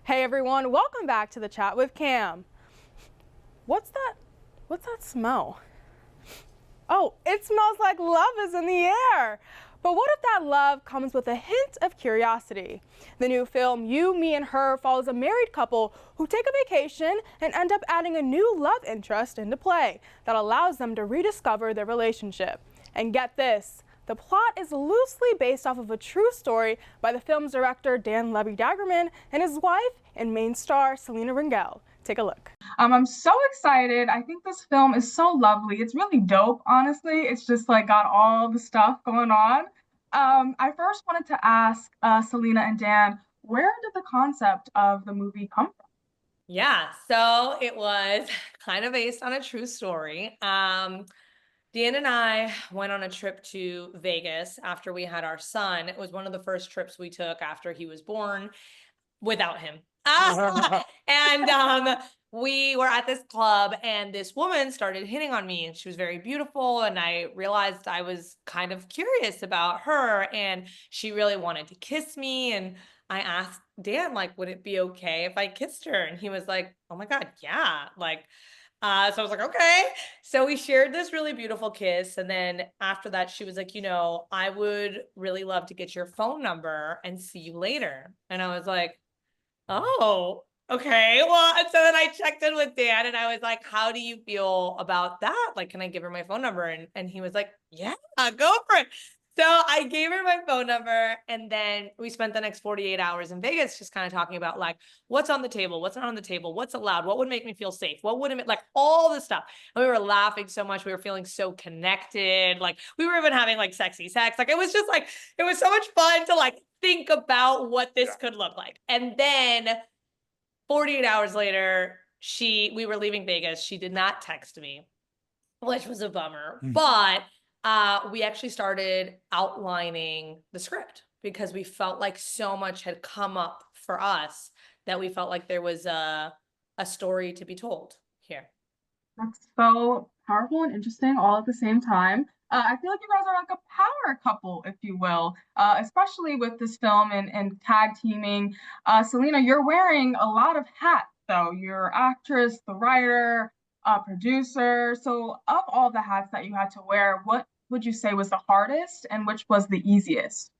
Hey everyone, welcome back to the chat with Cam. What's that smell? Oh, it smells like love is in the air. But what if that love comes with a hint of curiosity? The new film, You, Me, and Her follows a married couple who take a vacation and end up adding a new love interest into play that allows them to rediscover their relationship. And get this, the plot is loosely based off of a true story by the film's director Levy Dagerman and his wife and main star Selina Ringel. Take a look. I'm so excited. I think this film is so lovely. It's really dope, honestly. It's just like got all the stuff going on. I first wanted to ask Selena and Dan, where did the concept of the movie come from? Yeah, so it was kind of based on a true story. Dan and I went on a trip to Vegas after we had our son. It was one of the first trips we took after he was born without him. And we were at this club and this woman started hitting on me and she was very beautiful. And I realized I was kind of curious about her and she really wanted to kiss me. And I asked Dan, like, would it be okay if I kissed her? And he was like, oh my God, yeah. So I was like, okay. So we shared this really beautiful kiss. And then after that, she was like, I would really love to get your phone number and see you later. And I was like, oh, okay. Well, and so then I checked in with Dan and I was like, how do you feel about that? Like, can I give her my phone number? And he was like, yeah, go for it. So I gave her my phone number and then we spent the next 48 hours in Vegas just kind of talking about like, what's on the table, what's not on the table, what's allowed, what would make me feel safe, what wouldn't, like all this stuff. And we were laughing so much. We were feeling so connected. Like we were even having like sexy sex. Like it was just like, it was so much fun to like think about what this could look like. And then 48 hours later, we were leaving Vegas. She did not text me, which was a bummer, but we actually started outlining the script because we felt like so much had come up for us that we felt like there was a story to be told here. That's so powerful and interesting all at the same time. I feel like you guys are like a power couple, if you will, especially with this film and tag teaming. Selena, you're wearing a lot of hats, though. You're actress, the writer, producer. So, of all the hats that you had to wear, what would you say was the hardest and which was the easiest?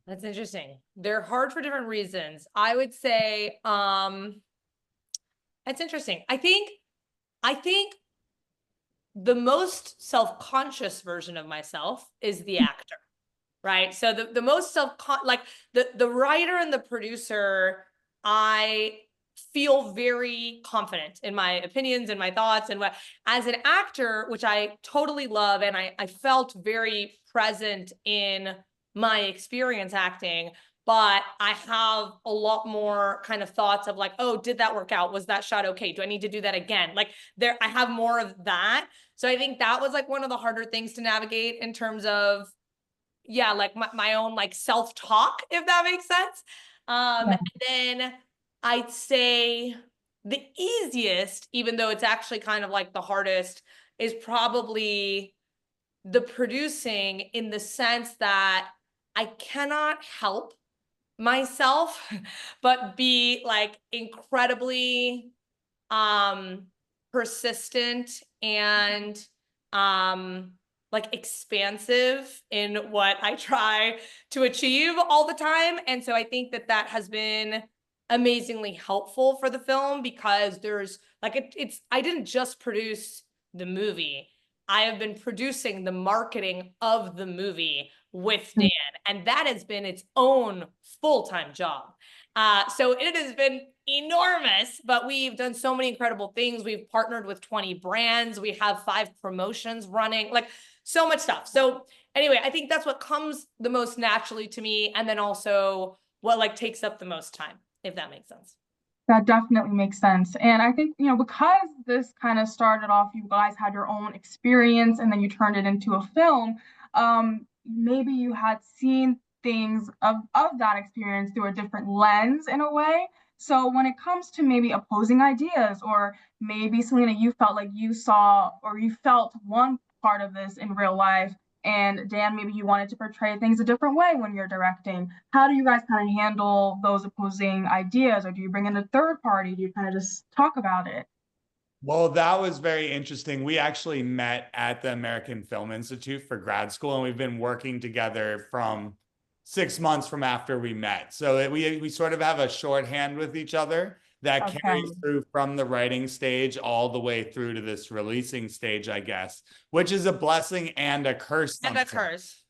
That's interesting. They're hard for different reasons. I would say, that's interesting. I think the most self-conscious version of myself is the actor, right? So the most like the writer and the producer, I feel very confident in my opinions and my thoughts and what, as an actor, which I totally love, and I felt very present in my experience acting, but I have a lot more kind of thoughts of like, oh, did that work out? Was that shot okay? Do I need to do that again? Like I have more of that. So I think that was like one of the harder things to navigate in terms of, yeah, like my own like self-talk, if that makes sense. Yeah. And then I'd say the easiest, even though it's actually kind of like the hardest, is probably the producing, in the sense that I cannot help myself but be like incredibly persistent and like expansive in what I try to achieve all the time. And so I think that has been amazingly helpful for the film, because there's like it's I didn't just produce the movie. I have been producing the marketing of the movie with Dan, and that has been its own full-time job. So it has been enormous, but we've done so many incredible things. We've partnered with 20 brands. We have 5 promotions running, like so much stuff. So anyway, I think that's what comes the most naturally to me. And then also what like takes up the most time, if that makes sense. That definitely makes sense. And I think, because this kind of started off, you guys had your own experience and then you turned it into a film. Maybe you had seen things of that experience through a different lens in a way. So when it comes to maybe opposing ideas, or maybe Selena, you felt like you saw or you felt one part of this in real life, and Dan, maybe you wanted to portray things a different way when you're directing. How do you guys kind of handle those opposing ideas, or do you bring in a third party? Do you kind of just talk about it? Well, that was very interesting. We actually met at the American Film Institute for grad school, and we've been working together from 6 months from after we met. So we sort of have a shorthand with each other that Okay. carries through from the writing stage all the way through to this releasing stage, I guess, which is a blessing and a curse. And a curse.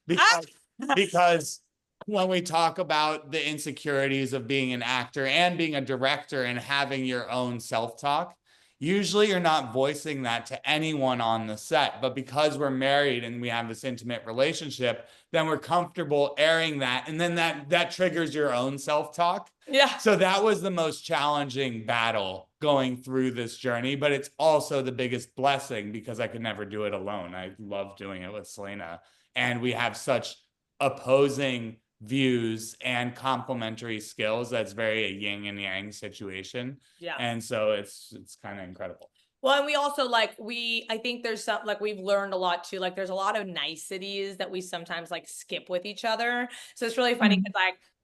Because when we talk about the insecurities of being an actor and being a director and having your own self-talk, usually you're not voicing that to anyone on the set, but because we're married and we have this intimate relationship, then we're comfortable airing that. And then that triggers your own self-talk. Yeah. So that was the most challenging battle going through this journey, but it's also the biggest blessing because I could never do it alone. I love doing it with Selina, and we have such opposing views and complementary skills. That's very a yin and yang situation. Yeah. And so it's kind of incredible. Well, and we also I think there's some, like, we've learned a lot too. Like, there's a lot of niceties that we sometimes like skip with each other. So it's really funny because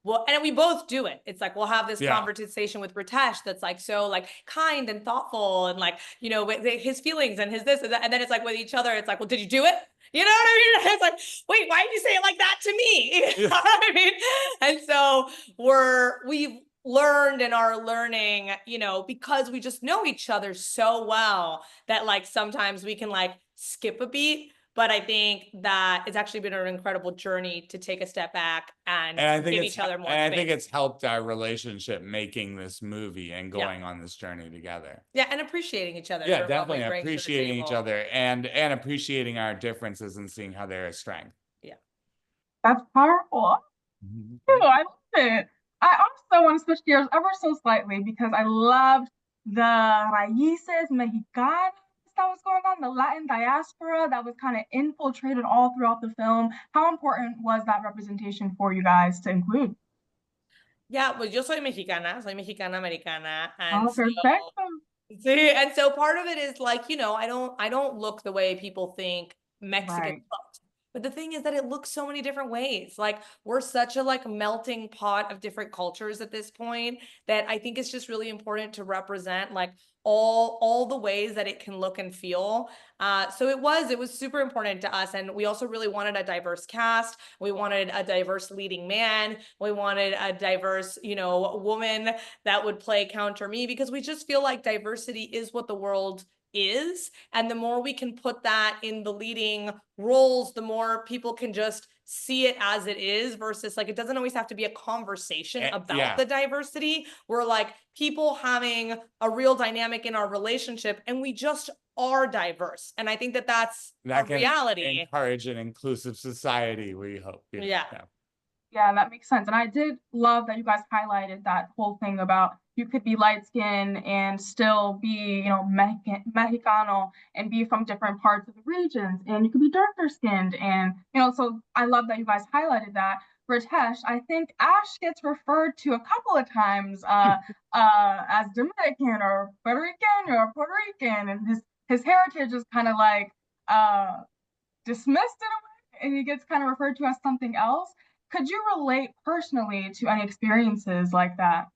well, and we both do it. It's like, we'll have this conversation with Ritesh that's like, so like kind and thoughtful and like, you know, with his feelings and his this and that. And then it's like with each other, it's like, well, did you do it? You know what I mean? It's like, wait, why did you say it like that to me? You know what I mean? And so we've learned and are learning, you know, because we just know each other so well that like sometimes we can like skip a beat. But I think that it's actually been an incredible journey to take a step back and give each other more space. And I think it's helped our relationship making this movie and going on this journey together. Yeah, and appreciating each other. Yeah, definitely appreciating each other and appreciating our differences and seeing how they're a strength. Yeah. That's powerful. I love it. I also want to switch gears ever so slightly because I loved the Raíces Mexicanas that was going on, the Latin diaspora that was kind of infiltrated all throughout the film. How important was that representation for you guys to include? Yeah, pues yo soy mexicana americana, and Oh, perfecto. See, and so part of it is like, you know, I don't look the way people think Mexican looked. But the thing is that it looks so many different ways. Like, we're such a like melting pot of different cultures at this point that I think it's just really important to represent like all the ways that it can look and feel. So it was super important to us. And we also really wanted a diverse cast. We wanted a diverse leading man. We wanted a diverse, you know, woman that would play counter me, because we just feel like diversity is what the world is. And the more we can put that in the leading roles, the more people can just see it as it is, versus like, it doesn't always have to be a conversation about the diversity. We're like people having a real dynamic in our relationship, and we just are diverse. And I think that that's a reality. Encourage an inclusive society, we hope. Yeah, that makes sense. And I did love that you guys highlighted that whole thing about you could be light skinned and still be, you know, Mexicano and be from different parts of the regions, and you could be darker skinned. And, you know, so I love that you guys highlighted that. Ritesh, I think Ash gets referred to a couple of times as Dominican or Puerto Rican, and his heritage is kind of like dismissed in a way, and he gets kind of referred to as something else. Could you relate personally to any experiences like that?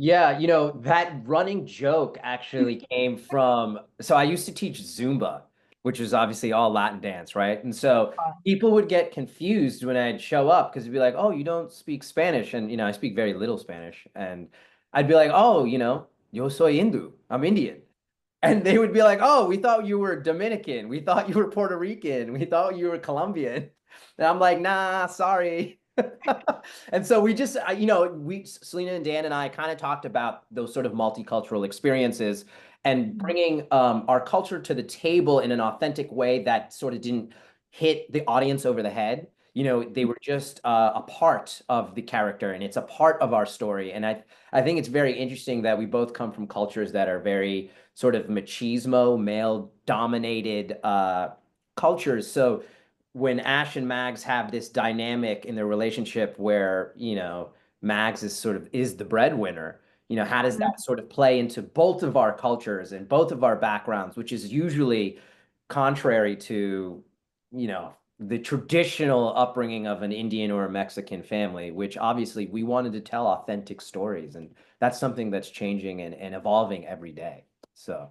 Yeah, you know, that running joke actually came from, so I used to teach Zumba, which is obviously all Latin dance, right? And so people would get confused when I'd show up because it'd be like, oh, you don't speak Spanish. And, you know, I speak very little Spanish. And I'd be like, oh, you know, yo soy Hindu, I'm Indian. And they would be like, oh, we thought you were Dominican. We thought you were Puerto Rican. We thought you were Colombian. And I'm like, nah, sorry. And so we just, you know, Selina and Dan and I kind of talked about those sort of multicultural experiences and bringing our culture to the table in an authentic way that sort of didn't hit the audience over the head. You know, they were just a part of the character, and it's a part of our story. And I think it's very interesting that we both come from cultures that are very sort of machismo, male-dominated cultures. So when Ash and Mags have this dynamic in their relationship where, you know, Mags is the breadwinner, you know, how does that sort of play into both of our cultures and both of our backgrounds, which is usually contrary to, you know, the traditional upbringing of an Indian or a Mexican family, which obviously we wanted to tell authentic stories. And that's something that's changing and evolving every day. So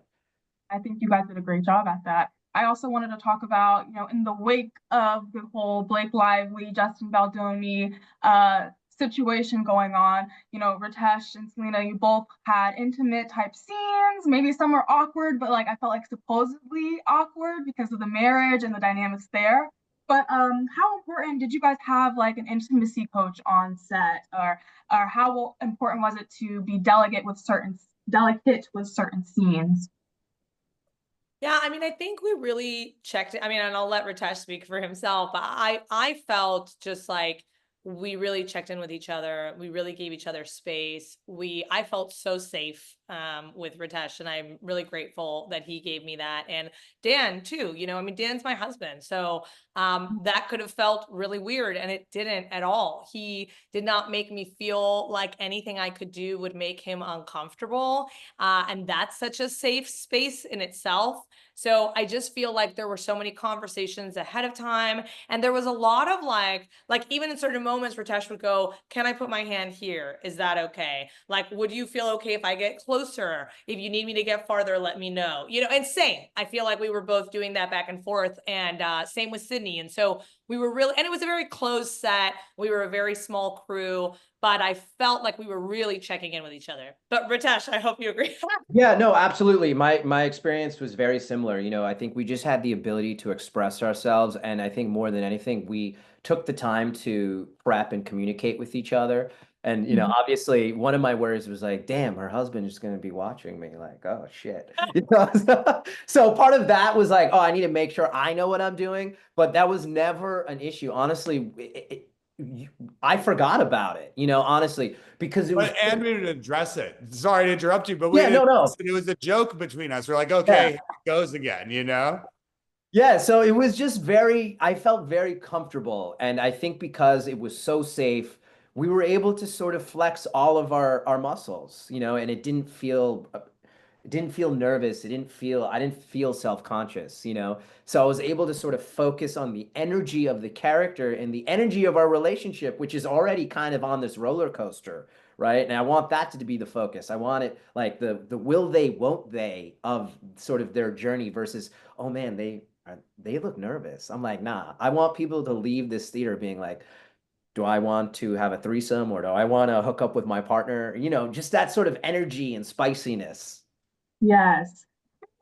I think you guys did a great job at that. I also wanted to talk about, in the wake of the whole Blake Lively, Justin Baldoni situation going on, Ritesh and Selina, you both had intimate type scenes. Maybe some were awkward, but like I felt like supposedly awkward because of the marriage and the dynamics there. But how important did you guys have like an intimacy coach on set, or how important was it to be delicate with certain scenes? Yeah, I mean, I think we really checked it. I mean, and I'll let Ritesh speak for himself, but I felt just like we really checked in with each other. We really gave each other space. I felt so safe with Ritesh, and I'm really grateful that he gave me that. And Dan too, I mean, Dan's my husband. So that could have felt really weird, and it didn't at all. He did not make me feel like anything I could do would make him uncomfortable. And that's such a safe space in itself. So I just feel like there were so many conversations ahead of time. And there was a lot of like even in certain moments, Ritesh would go, "Can I put my hand here? Is that okay? Like, would you feel okay if I get closer? If you need me to get farther, let me know." And same. I feel like we were both doing that back and forth. And same with Sydney. And so we were really, and it was a very close set. We were a very small crew, but I felt like we were really checking in with each other. But Ritesh, I hope you agree. yeah, no, absolutely. My experience was very similar. I think we just had the ability to express ourselves, and I think more than anything, we took the time to prep and communicate with each other. And obviously, one of my worries was like, "Damn, her husband is going to be watching me." Like, oh shit. So part of that was like, "Oh, I need to make sure I know what I'm doing." But that was never an issue. Honestly, I forgot about it. Honestly, because it was. But and we didn't address it. Sorry to interrupt you, but we Yeah, didn't no. address it. It was a joke between us. We're like, okay, Yeah. here it goes again, Yeah, so it was just I felt very comfortable. And I think because it was so safe, we were able to sort of flex all of our muscles, and it didn't feel nervous. I didn't feel self-conscious. So I was able to sort of focus on the energy of the character and the energy of our relationship, which is already kind of on this roller coaster, right? And I want that to be the focus. I want it like the will they, won't they of sort of their journey versus, oh man, they look nervous. I'm like, nah, I want people to leave this theater being like, do I want to have a threesome or do I want to hook up with my partner? Just that sort of energy and spiciness. Yes.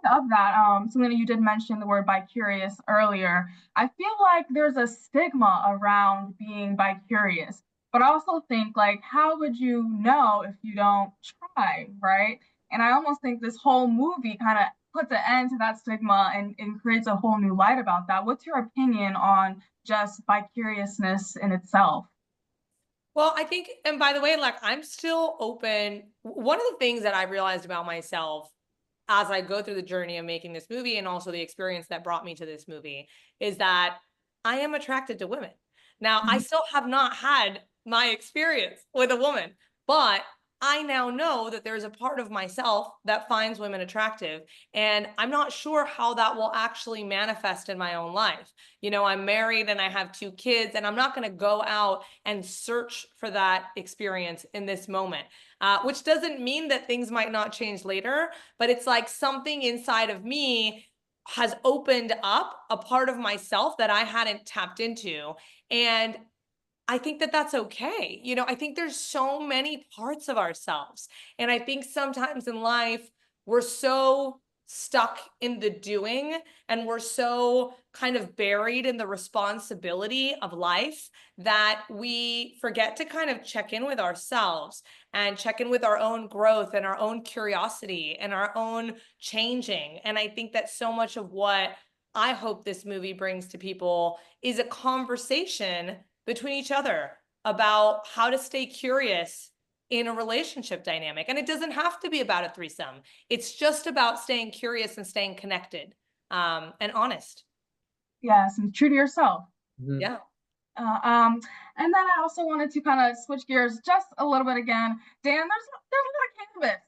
Of that, Selena, you did mention the word bicurious earlier. I feel like there's a stigma around being bicurious, but I also think like, how would you know if you don't try, right? And I almost think this whole movie kind of puts an end to that stigma and creates a whole new light about that. What's your opinion on just bicuriousness in itself? Well, I think, and by the way, like I'm still open. One of the things that I realized about myself as I go through the journey of making this movie and also the experience that brought me to this movie is that I am attracted to women. Now, I still have not had my experience with a woman, but I now know that there's a part of myself that finds women attractive. And I'm not sure how that will actually manifest in my own life. I'm married and I have 2 kids, and I'm not going to go out and search for that experience in this moment, which doesn't mean that things might not change later, but it's like something inside of me has opened up a part of myself that I hadn't tapped into. And I think that that's okay. I think there's so many parts of ourselves. And I think sometimes in life, we're so stuck in the doing and we're so kind of buried in the responsibility of life that we forget to kind of check in with ourselves and check in with our own growth and our own curiosity and our own changing. And I think that so much of what I hope this movie brings to people is a conversation between each other about how to stay curious in a relationship dynamic. And it doesn't have to be about a threesome. It's just about staying curious and staying connected and honest. Yes, and true to yourself. Yeah. And then I also wanted to kind of switch gears just a little bit again. Dan, there's a lot of cannabis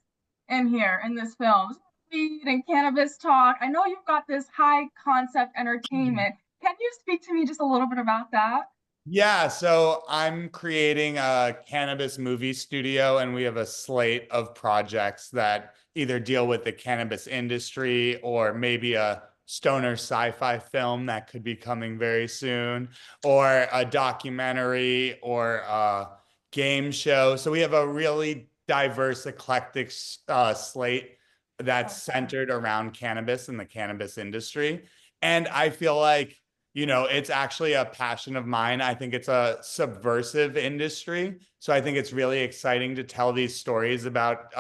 in here in this film. Weed and cannabis talk. I know you've got this high concept entertainment. Can you speak to me just a little bit about that? Yeah, so I'm creating a cannabis movie studio, and we have a slate of projects that either deal with the cannabis industry or maybe a stoner sci-fi film that could be coming very soon, or a documentary or a game show. So we have a really diverse, eclectic slate that's centered around cannabis and the cannabis industry. And I feel like it's actually a passion of mine. I think it's a subversive industry. So I think it's really exciting to tell these stories about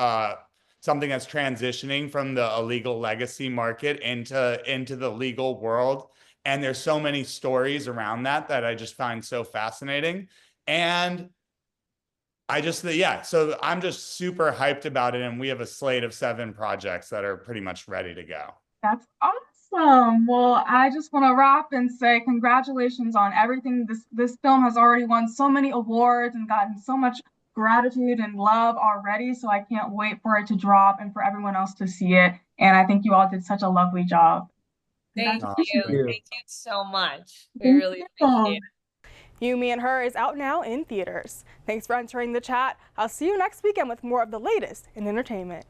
something that's transitioning from the illegal legacy market into the legal world. And there's so many stories around that I just find so fascinating. And so I'm just super hyped about it. And we have a slate of 7 projects that are pretty much ready to go. That's awesome. Well, I just want to wrap and say congratulations on everything. This film has already won so many awards and gotten so much gratitude and love already. So I can't wait for it to drop and for everyone else to see it. And I think you all did such a lovely job. Thank you. Thank you. Thank you so much. We Thank really you. appreciate it. You, Me, and Her is out now in theaters. Thanks for entering the chat. I'll see you next weekend with more of the latest in entertainment.